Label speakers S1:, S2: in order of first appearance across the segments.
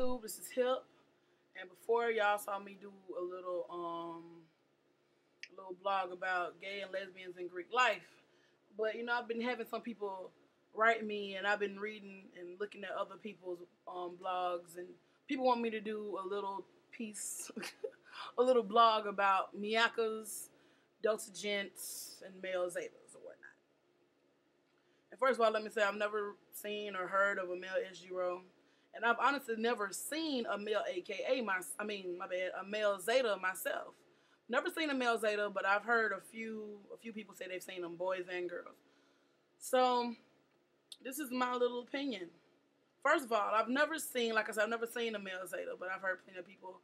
S1: YouTube. This is Hip. And before y'all saw me do a little blog about gay and lesbians in Greek life. But you know, I've been having some people write me, and I've been reading and looking at other people's blogs, and people want me to do a little piece, a little blog about MIAKAS, Delta Gents, and male Zetas or whatnot. And first of all, let me say I've never seen or heard of a male SGRO. And I've honestly never seen a male AKA, a male Zeta myself. Never seen a male Zeta, but I've heard a few people say they've seen them, boys and girls. So, this is my little opinion. First of all, I've never seen a male Zeta, but I've heard plenty of people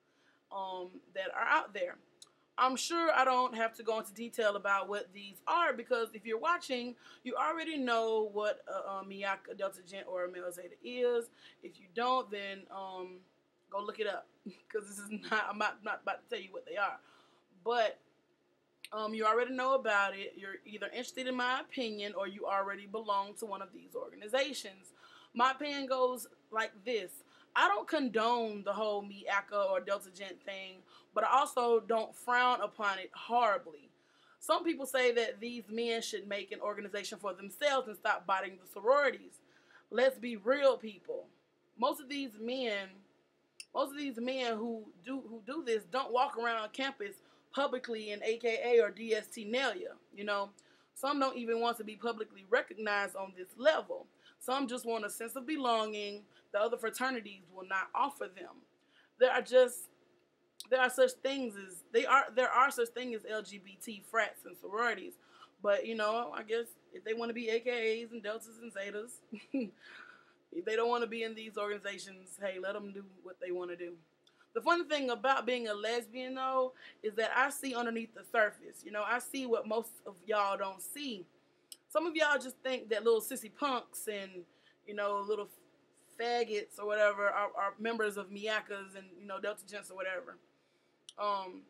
S1: that are out there. I'm sure I don't have to go into detail about what these are, because if you're watching, you already know what a MIAKA, Delta Gent, or a male Zeta is. If you don't, then go look it up, because I'm not about to tell you what they are. But you already know about it. You're either interested in my opinion, or you already belong to one of these organizations. My opinion goes like this. I don't condone the whole MIAKA or Delta Gent thing, but I also don't frown upon it horribly. Some people say that these men should make an organization for themselves and stop biting the sororities. Let's be real, people. Most of these men who do this don't walk around campus publicly in AKA or DST Nelia. You know, some don't even want to be publicly recognized on this level. Some just want a sense of belonging the other fraternities will not offer them. There are such things as LGBT frats and sororities, but you know, I guess if they want to be AKAs and Deltas and Zetas, if they don't want to be in these organizations, hey, let them do what they want to do. The funny thing about being a lesbian, though, is that I see underneath the surface. You know, I see what most of y'all don't see. Some of y'all just think that little sissy punks and, you know, little faggots or whatever are members of MIAKAs and, you know, Delta Gents or whatever.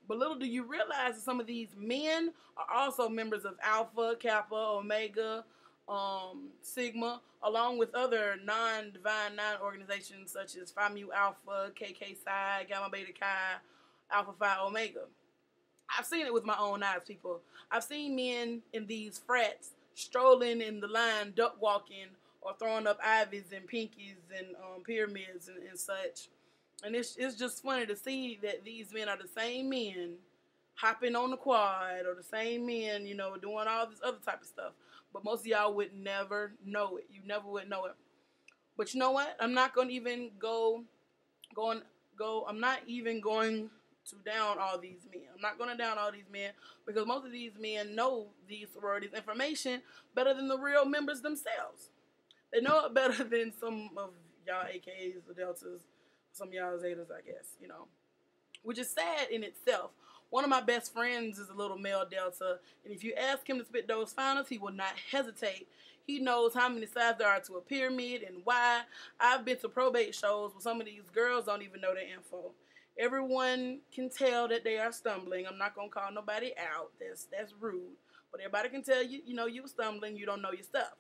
S1: But little do you realize that some of these men are also members of Alpha, Kappa, Omega, Sigma, along with other non-Divine Nine organizations such as Phi Mu Alpha, KK Psi, Gamma Beta Chi, Alpha Phi Omega. I've seen it with my own eyes, people. I've seen men in these frats strolling in the line, duck walking, or throwing up ivies and pinkies and pyramids and such. And it's just funny to see that these men are the same men hopping on the quad, or the same men, you know, doing all this other type of stuff. But most of y'all would never know it. You never would know it. But you know what? I'm not going to even I'm not even going to down all these men. I'm not going to down all these men, because most of these men know these sororities information better than the real members themselves. They know it better than some of y'all AKAs or Deltas, some of y'all Zetas, I guess, you know. Which is sad in itself. One of my best friends is a little male Delta, and if you ask him to spit those finals, he will not hesitate. He knows how many sides there are to a pyramid and why. I've been to probate shows where some of these girls don't even know the info. Everyone can tell that they are stumbling. I'm not going to call nobody out. That's rude. But everybody can tell you, you know, you're stumbling, you don't know your stuff.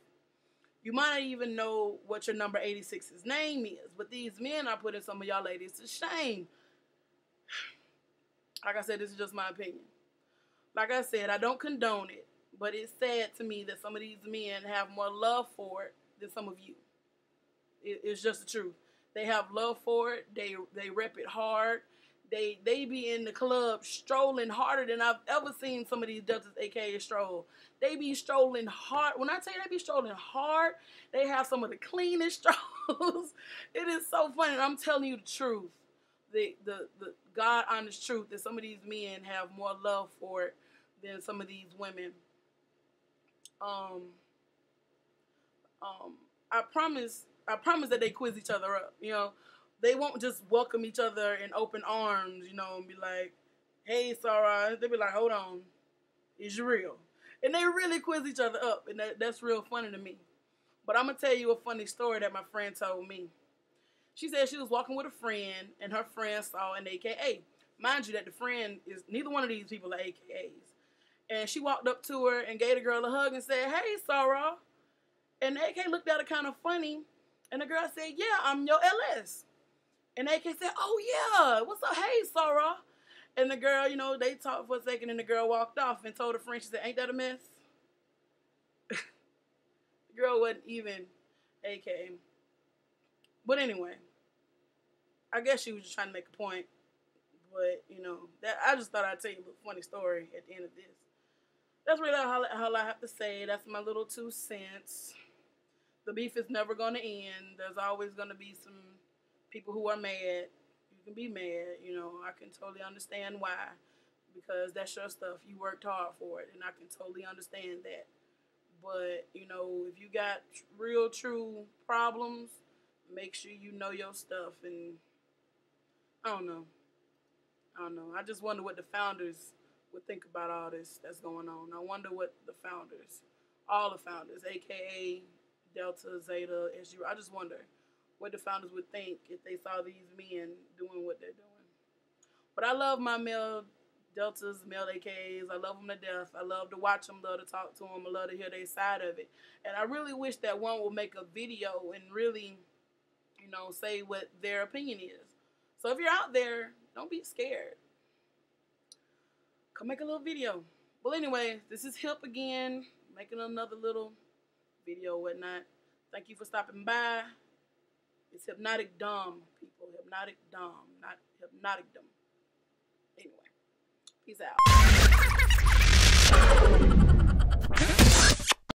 S1: You might not even know what your number 86's name is, but these men are putting some of y'all ladies to shame. Like I said, this is just my opinion. Like I said, I don't condone it, but it's sad to me that some of these men have more love for it than some of you. It's just the truth. They have love for it. They rep it hard. They be in the club strolling harder than I've ever seen some of these Deltas, aka stroll. They be strolling hard. When I tell you they be strolling hard, they have some of the cleanest strolls. It is so funny. And I'm telling you the truth. The God honest truth that some of these men have more love for it than some of these women. I promise that they quiz each other up, you know. They won't just welcome each other in open arms, you know, and be like, hey, Sarah. They'll be like, hold on, is you real? And they really quiz each other up, and that's real funny to me. But I'm going to tell you a funny story that my friend told me. She said she was walking with a friend, and her friend saw an AKA. Mind you that the friend is, neither one of these people are AKAs. And she walked up to her and gave the girl a hug and said, hey, Sarah. And the AK looked at her kind of funny, and the girl said, yeah, I'm your LS. And AK said, "Oh yeah, what's up? Hey, Sarah." And the girl, you know, they talked for a second, and the girl walked off and told her friend, she said, "Ain't that a mess?" The girl wasn't even AK. But anyway, I guess she was just trying to make a point. But, you know, that I just thought I'd tell you a funny story at the end of this. That's really all I have to say. That's my little 2 cents. The beef is never going to end. There's always going to be some people who are mad. You can be mad, you know. I can totally understand why. Because that's your stuff. You worked hard for it. And I can totally understand that. But, you know, if you got real, true problems, make sure you know your stuff. And I don't know. I just wonder what the founders would think about all this that's going on. I wonder what the founders, all the founders, aka Delta, Zeta, SU, I just wonder what the founders would think if they saw these men doing what they're doing. But I love my male Deltas, male AKs. I love them to death. I love to watch them, love to talk to them. I love to hear their side of it. And I really wish that one would make a video and really, you know, say what their opinion is. So if you're out there, don't be scared. Come make a little video. Well, anyway, this is Hip again, making another little video, whatnot. Thank you for stopping by. It's Hypnotic Dumb, people. Hypnotic Dumb, not Hypnotic Dumb. Anyway, peace out.